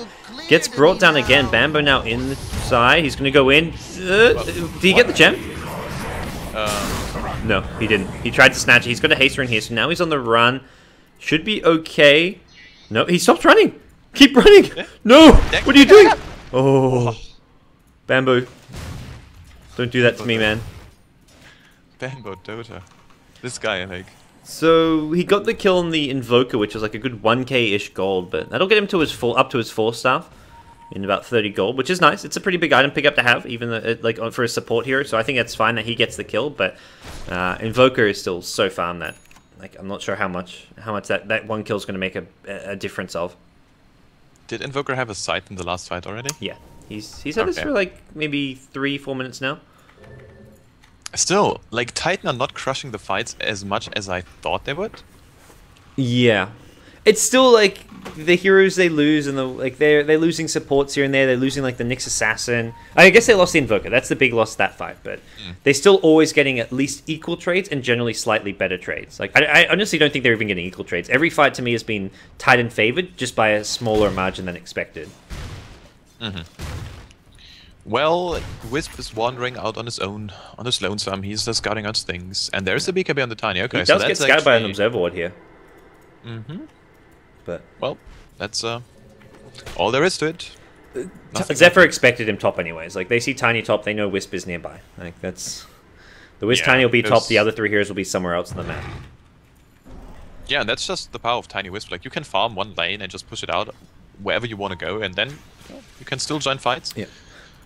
Gets brought down again. Bambo now in the side. He's going to go in. Did he get the gem? No, he didn't. He tried to snatch it. He's got a haster in here, so now he's on the run. Should be okay. No, he stopped running. Keep running. No, what are you doing? Oh, Bambo. Don't do that to me, man. Bambo Dota. This guy, like... So he got the kill on the Invoker, which was like a good 1k-ish gold, but that'll get him to his up to his 4-star in about 30 gold, which is nice. It's a pretty big item pickup to have, even like for a support hero. So I think it's fine that he gets the kill, but Invoker is still so farm that like I'm not sure how much that one kill is going to make a difference of. Did Invoker have a sight in the last fight already? Yeah, he's had this for like maybe 3-4 minutes now. Still, like, Titan are not crushing the fights as much as I thought they would. Yeah. It's still, like, the heroes they lose, and they're losing supports here and there. They're losing, like, the Nyx Assassin. I guess they lost the Invoker. That's the big loss of that fight. But they're still always getting at least equal trades and generally slightly better trades. Like, I honestly don't think they're even getting equal trades. Every fight, to me, has been Titan favored just by a smaller margin than expected. Well, Wisp is wandering out on his own, on his lonesome. He's just scouting out things. And there's a BKB on the Tiny. Okay, he does get scouted by an Observer Ward here. But well, that's all there is to it. Zephyr expected him top anyways. Like, they see Tiny top, they know Wisp is nearby. Like, that's... The Wisp Tiny will be top, the other 3 heroes will be somewhere else on the map. Yeah, and that's just the power of Tiny Wisp. Like, you can farm one lane and just push it out wherever you want to go, and then you can still join fights. Yeah.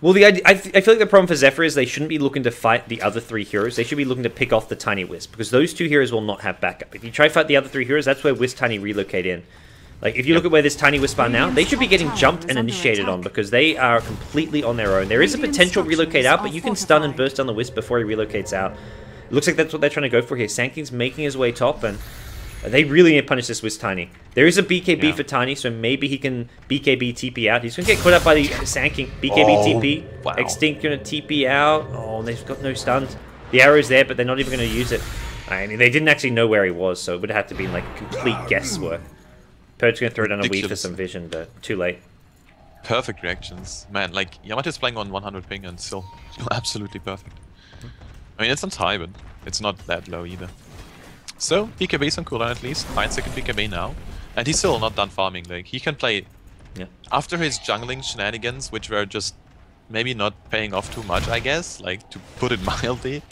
Well, I feel like the problem for Zephyr is they shouldn't be looking to fight the other 3 heroes. They should be looking to pick off the Tiny Wisp, because those 2 heroes will not have backup. If you try to fight the other 3 heroes, that's where Wisp Tiny relocate in. Like, if you look at where this Tiny Wisp are now, they should be getting jumped and initiated on because they are completely on their own. There is a potential relocate out, but you can stun and burst down the Wisp before he relocates out. It looks like that's what they're trying to go for here. Sanking's making his way top, and they really need to punish this Wisp Tiny. There is a BKB for Tiny, so maybe he can BKB TP out. He's going to get caught up by the Sanking. BKB TP. Wow. Extinct going to TP out. Oh, they've got no stuns. The arrow's there, but they're not even going to use it. I mean, they didn't actually know where he was, so it would have to be like complete guesswork. Purge's going to throw it on a weave for some vision, but too late. Perfect reactions. Man, like, Yamato's playing on 100 ping and still absolutely perfect. I mean, it's not high, but it's not that low either. So, BKB's on cooldown at least. 9-second BKB now. And he's still not done farming. Like, he can play... Yeah. After his jungling shenanigans, which were just maybe not paying off too much, I guess, like, to put it mildly,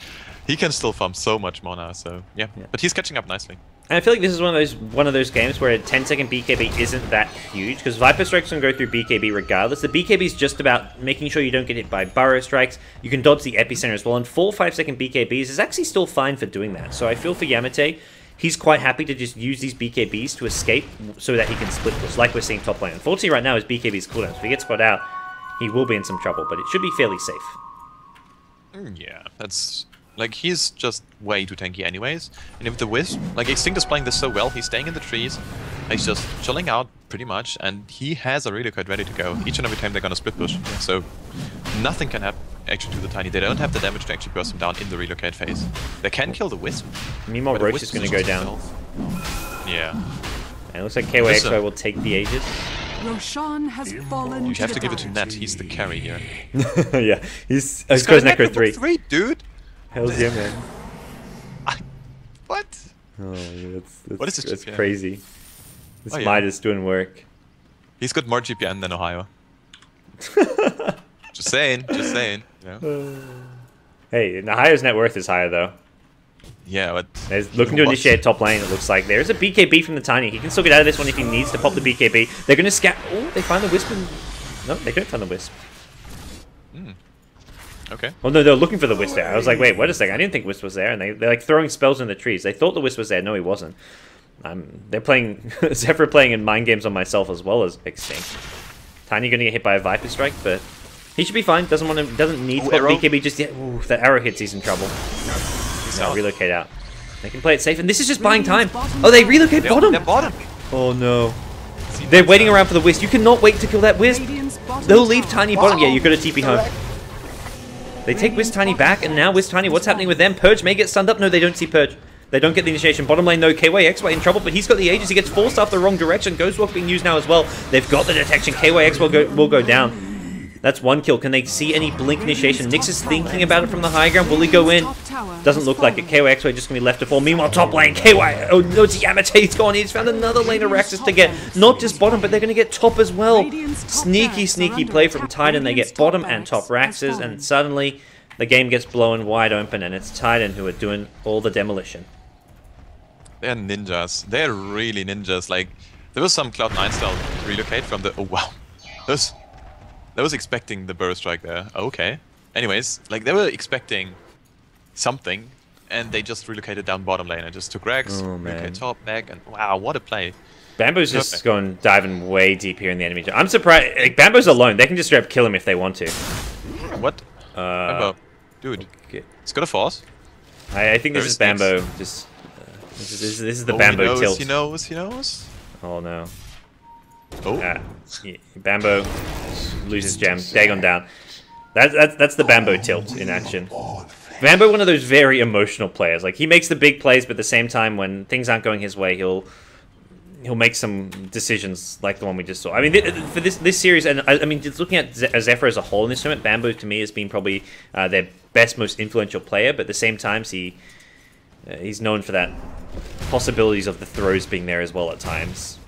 he can still farm so much more now, so yeah. But he's catching up nicely. And I feel like this is one of those games where a 10-second BKB isn't that huge, because Viper Strikes can go through BKB regardless. The BKB is just about making sure you don't get hit by Burrow Strikes. You can dodge the Epicenter as well, and 4 5-second BKBs is actually still fine for doing that. So I feel for Yamate, he's quite happy to just use these BKBs to escape so that he can split push, like we're seeing top lane. Unfortunately, right now his BKB's cooldown, so if he gets caught out, he will be in some trouble, but it should be fairly safe. Yeah, that's... Like, he's just way too tanky anyways. And if the Wisp, like, Extinct is playing this so well, he's staying in the trees, he's just chilling out pretty much, and he has a relocate ready to go each and every time they're gonna split push. So, nothing can happen actually to the Tiny. They don't have the damage to actually burst him down in the relocate phase. They can kill the Wisp. Meanwhile, Roche is going to go down. Yeah. And it looks like KYXY will take the Aegis. Roshan has fallen. You have to give it to Net, he's the carry here. Yeah, he's got Necro 3. 3, dude! Hell's yeah, man. What? Oh, yeah, What is this that's GPN? crazy. This Oh, yeah. Midas doing work. He's got more GPN than Ohio. Just saying, just saying. You know? Hey, Ohio's net worth is higher, though. Yeah, but... There's looking to initiate top lane, it looks like. There's a BKB from the Tiny. He can still get out of this one if he needs to pop the BKB. They're going to scat... Oh, they find the Wisp and... No, they couldn't find the Wisp. Okay. Oh, no, they were looking for the Wisp there. I was like, wait, wait a second. I didn't think Wisp was there. And they're like throwing spells in the trees. They thought the Wisp was there. No, he wasn't. They're playing... Zephyr playing in mind games on myself as well as Extinct. Tiny going to get hit by a Viper Strike, but... He should be fine. Doesn't need to pop BKB just yet. Ooh, if that arrow hits, he's in trouble. No, relocate out. They can play it safe, and this is just buying time. Oh, they relocate bottom. They're bottom. Oh no. They're waiting around for the Wisp. You cannot wait to kill that Wisp. They'll leave Tiny bottom. Yeah, you've got to TP home. They take Wisp Tiny back, and now Wisp Tiny, what's happening with them? Purge may get stunned up. No, they don't see Purge. They don't get the initiation. Bottom lane, though, KYXY in trouble, but he's got the Aegis. He gets forced off the wrong direction. Ghostwalk being used now as well. They've got the detection. KYXY will go down. That's one kill. Can they see any blink initiation? Nyx is thinking about it from the high ground. Will he go in? Doesn't look like it. KYXY just going to be left to fall. Meanwhile, top lane, KY. Oh no, it's Yamate. He's gone. He's found another lane of Raxus to get not just bottom, but they're going to get top as well. Sneaky, sneaky play from Titan. They get bottom and top Raxus, and suddenly the game gets blown wide open, and it's Titan who are doing all the demolition. They're ninjas. They're really ninjas. Like, there was some Cloud9 style relocate from the... Oh, wow. I was expecting the Burrow Strike there. Okay. Anyways, like, they were expecting something, and they just relocated down bottom lane and just took Rax, relocated top, back, and wow, what a play. Bamboo's just going diving way deep here in the enemy. I'm surprised. Like, Bamboo's alone. They can just straight up kill him if they want to. What? Bambo. Dude. Okay. It's got a force. I think this is Bambo. Just this is the Bambo tilt. He knows. Oh no. Oh. Yeah, Bambo loses gem. Dagon down. That's the Bambo tilt in action. Bambo, one of those very emotional players. Like, he makes the big plays, but at the same time, when things aren't going his way, he'll make some decisions like the one we just saw. I mean, for this series, and I mean, just looking at Zephyr as a whole in this tournament, Bambo to me has been probably their best, most influential player. But at the same time, he's known for that possibilities of the throws being there as well at times.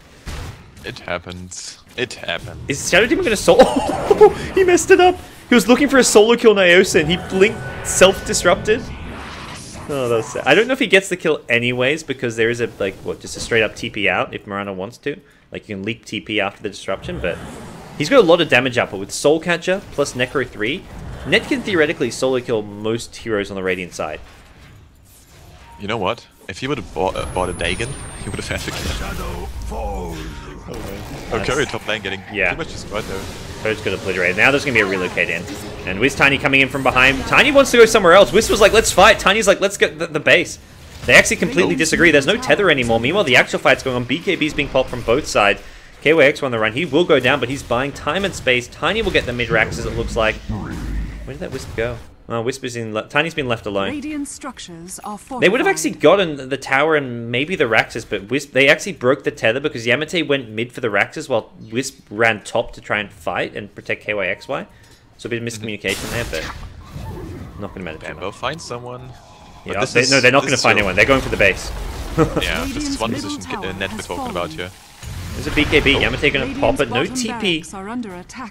It happens. It happens. Is Shadow Demon going to solo? Oh, he messed it up. He was looking for a solo kill Niosa, and he blinked self-disrupted. Oh, that was sad. I don't know if he gets the kill anyways, because there is a, like, what, just a straight-up TP out if Mirana wants to. Like, you can leap TP after the disruption, but he's got a lot of damage output with Soul Catcher plus Necro 3. Net can theoretically solo kill most heroes on the Radiant side. You know what? If he would have bought a Dagon, he would have had to kill. Oh, Curry top lane getting too much destroyed there. Toad's got obliterated. Now there's going to be a relocate in. And Wiz Tiny coming in from behind. Tiny wants to go somewhere else. Wiz was like, let's fight. Tiny's like, let's get the base. They actually completely disagree. There's no tether anymore. Meanwhile, the actual fight's going on. BKB's being popped from both sides. KYX on the run. He will go down, but he's buying time and space. Tiny will get the mid-racks, as it looks like. Where did that Wisp go? Wisp in. Tiny's been left alone. Radiant structures are they would have actually gotten the tower and maybe the Raxes, but Wisp, they actually broke the tether because Yamate went mid for the Raxes while Wisp ran top to try and fight and protect KYXY. So a bit of miscommunication there, but not going to matter. Go find someone. Yeah, no, they're not going to find anyone. They're going for the base. Yeah, this is one position Ned was talking about here. There's a BKB. Yamate going to pop it. No TP.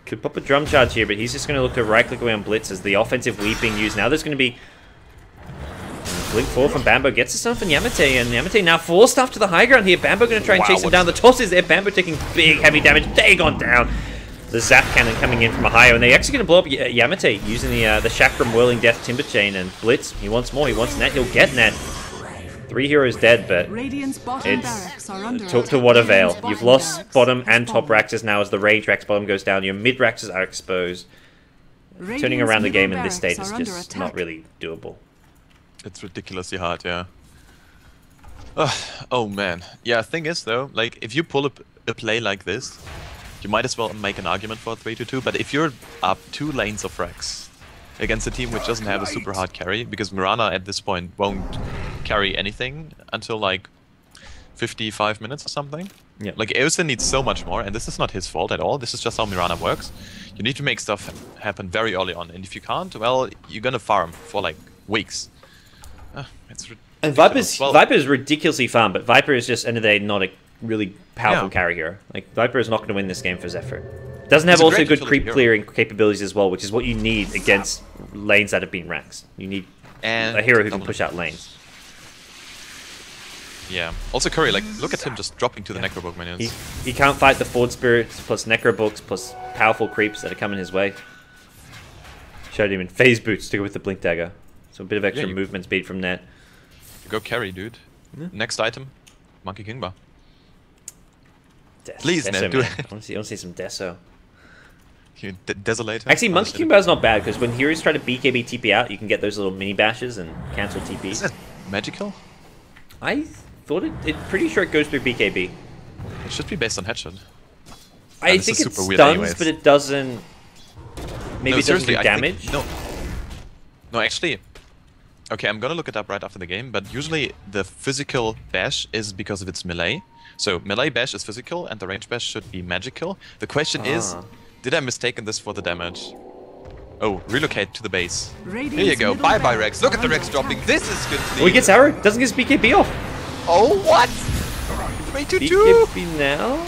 Could pop a drum charge here, but he's just going to look to right-click away on Blitz as the offensive weave being used. Now there's going to be Blink 4 from Bambo. Gets the stun from Yamate, and Yamate now forced stuff to the high ground here. Bambo going to try and chase him down. The toss is there. Bambo taking big, heavy damage. Dagon down. The Zap Cannon coming in from Ohio, and they're actually going to blow up Yamate using the Chakram Whirling Death Timber Chain, and Blitz, he wants more. He wants Net. He'll get Net. 3 heroes dead, but it's to what avail? You've lost bottom and top Raxes now as the range Rax bottom goes down. Your mid Raxes are exposed. Turning around the game in this state is just not really doable. It's ridiculously hard, yeah. Oh man. Yeah, thing is though, like if you pull a play like this, you might as well make an argument for a 3-2, but if you're up 2 lanes of Rax against a team which doesn't have a super hard carry, because Mirana at this point won't carry anything until like 55 minutes or something. Yeah. Like Eosin needs so much more, and this is not his fault at all. This is just how Mirana works. You need to make stuff happen very early on, and if you can't, well, you're gonna farm for like weeks. And Viper is ridiculously fun, but Viper is just end of the day not a really powerful carry hero. Like Viper is not going to win this game for Zephyr. Doesn't have also good creep clearing capabilities as well, which is what you need against lanes that have been Raxed. You need a hero who can push out lanes. Yeah. Also Curry, like, look at him just dropping to the Necrobook minions. He can't fight the Forward Spirits, plus Necrobooks, plus powerful creeps that are coming his way. Showed him in phase boots to go with the Blink Dagger. So a bit of extra movement speed from Net. Go carry, dude. Yeah. Next item, Monkey King Bar. Please, Deso, Ned, do it. I want to see some Deso. You Desolator? Actually, Monkey King Bar is not bad, because when heroes try to BKB TP out, you can get those little mini bashes and cancel TPs. Is that magical? I thought pretty sure it goes through BKB. It should be based on headshot. I think it stuns, but it doesn't... Maybe it doesn't do damage? No, actually... Okay, I'm gonna look it up right after the game, but usually the physical bash is because of its melee. So melee bash is physical, and the range bash should be magical. The question is, did I mistaken this for the damage? Oh, relocate to the base. Here you go. Bye-bye, Rex. Look at the Rex dropping. This is good. Oh, he gets arrow. Doesn't get his BKB off. Oh, what? 3-2-2. BKB now?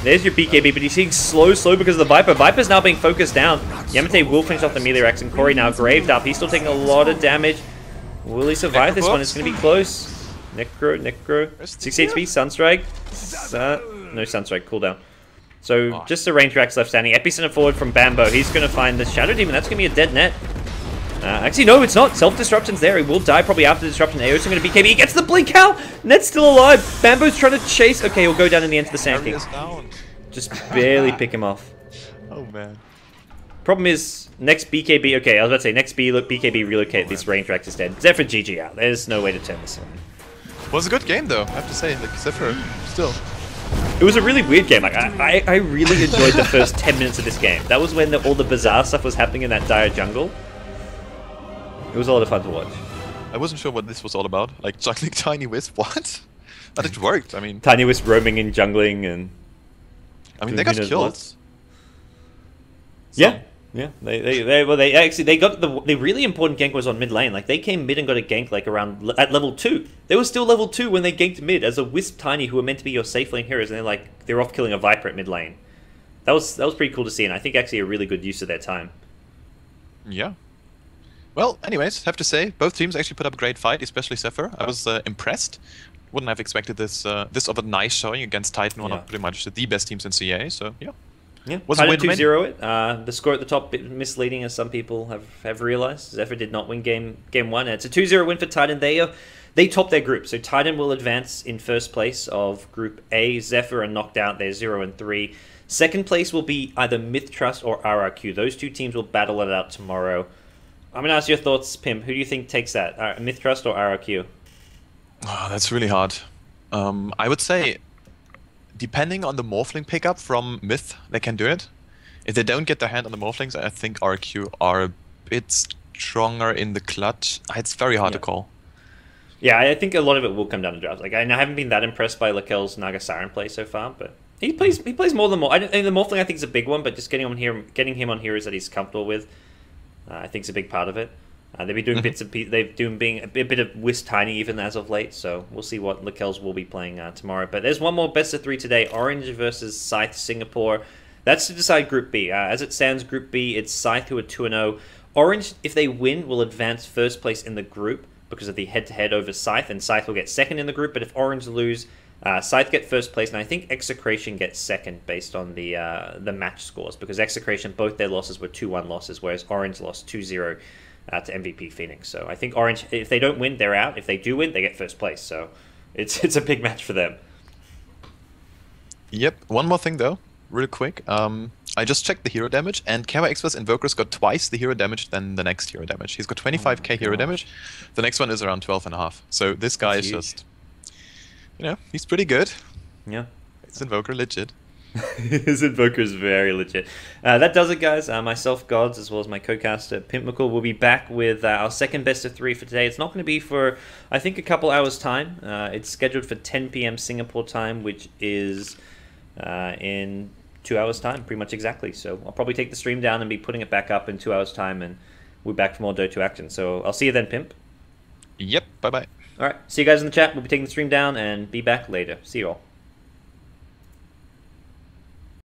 There's your BKB, but he's seeing slow because of the Viper. Viper's now being focused down. Yamate will finish off the melee Rex, and Corey now graved up. He's still taking a lot of damage. Will he survive this one? It's going to be close. Necro. 6 HP, Sunstrike. No Sunstrike, cooldown. So just the range Rax left standing. Epicenter forward from Bambo. He's going to find the Shadow Demon. That's going to be a dead Net. Actually, no, it's not. Self-Disruption's there. He will die probably after the Disruption. Ao's going to BKB. He gets the Blink out. Net's still alive. Bambo's trying to chase. Okay, he'll go down in the end to the Sand King. Just barely pick him off. Oh, man. Problem is, next BKB... Okay, I was about to say, next BKB relocate, this range Rax is dead. Zephyr GG out. There's no way to turn this around. It was a good game, though, I have to say. Like, Zephyr, still. It was a really weird game. Like, I really enjoyed the first 10 minutes of this game. That was when all the bizarre stuff was happening in that dire jungle. It was a lot of fun to watch. I wasn't sure what this was all about. Like, juggling Tiny Wisp, what? But it worked, I mean... Tiny Wisp roaming and jungling and... I mean, they got kills. Yeah. Yeah, they got the really important gank was on mid lane. Like they came mid and got a gank like around at level 2. They were still level 2 when they ganked mid as a Wisp Tiny who were meant to be your safe lane heroes, and they're off killing a Viper at mid lane. That was pretty cool to see, and I think actually a really good use of their time. Yeah. Well, anyways, have to say both teams actually put up a great fight, especially Zephyr. I was impressed. Wouldn't have expected this of a nice showing against Titan, one of pretty much the best teams in CA. So yeah. Yeah, was a 2-0 it. The score at the top bit misleading, as some people have realized. Zephyr did not win game 1. It's a 2-0 win for Titan. They are they top their group. So Titan will advance in first place of Group A. Zephyr are knocked out. They're 0-3. Second place will be either Myth Trust or RRQ. Those two teams will battle it out tomorrow. I'm going to ask your thoughts, Pim. Who do you think takes that? Myth Trust or RRQ? Oh, that's really hard. I would say, depending on the Morphling pickup from Myth, they can do it. If they don't get their hand on the Morphlings, I think RQ are a bit stronger in the clutch. It's very hard to call. Yeah, I think a lot of it will come down to drafts. Like, I haven't been that impressed by Lakel's Naga Siren play so far, but he plays more than more. The Morphling I think is a big one, but just getting him on heroes that he's comfortable with, I think is a big part of it. They've been doing bits of being a bit of Whist Tiny even as of late, so we'll see what Lakel's will be playing tomorrow. But there's one more best of 3 today: Orange versus Scythe Singapore. That's to decide Group B. As it stands, Group B, it's Scythe who are 2-0. Orange, if they win, will advance first place in the group because of the head-to-head over Scythe, and Scythe will get second in the group. But if Orange lose, Scythe get first place, and I think Execration gets second based on the match scores, because Execration, both their losses were 2-1 losses, whereas Orange lost 2-0 to MVP Phoenix. So I think Orange, if they don't win, they're out. If they do win, they get first place. So it's a big match for them. Yep. One more thing though, real quick. I just checked the hero damage, and Kama Express Invoker's got twice the hero damage than the next hero damage. He's got 25k hero damage. The next one is around 12.5. So this guy is just, he's pretty good. Yeah. His Invoker legit. His Invoker is very legit. That does it, guys. Myself, Gods, as well as my co-caster, Pimp McCall, will be back with our second best of 3 for today. It's not going to be for, I think, a couple hours' time. It's scheduled for 10 p.m. Singapore time, which is in 2 hours' time, pretty much exactly. So I'll probably take the stream down and be putting it back up in 2 hours' time, and we're back for more Dota 2 action. So I'll see you then, Pimp. Yep, bye-bye. All right, see you guys in the chat. We'll be taking the stream down and be back later. See you all.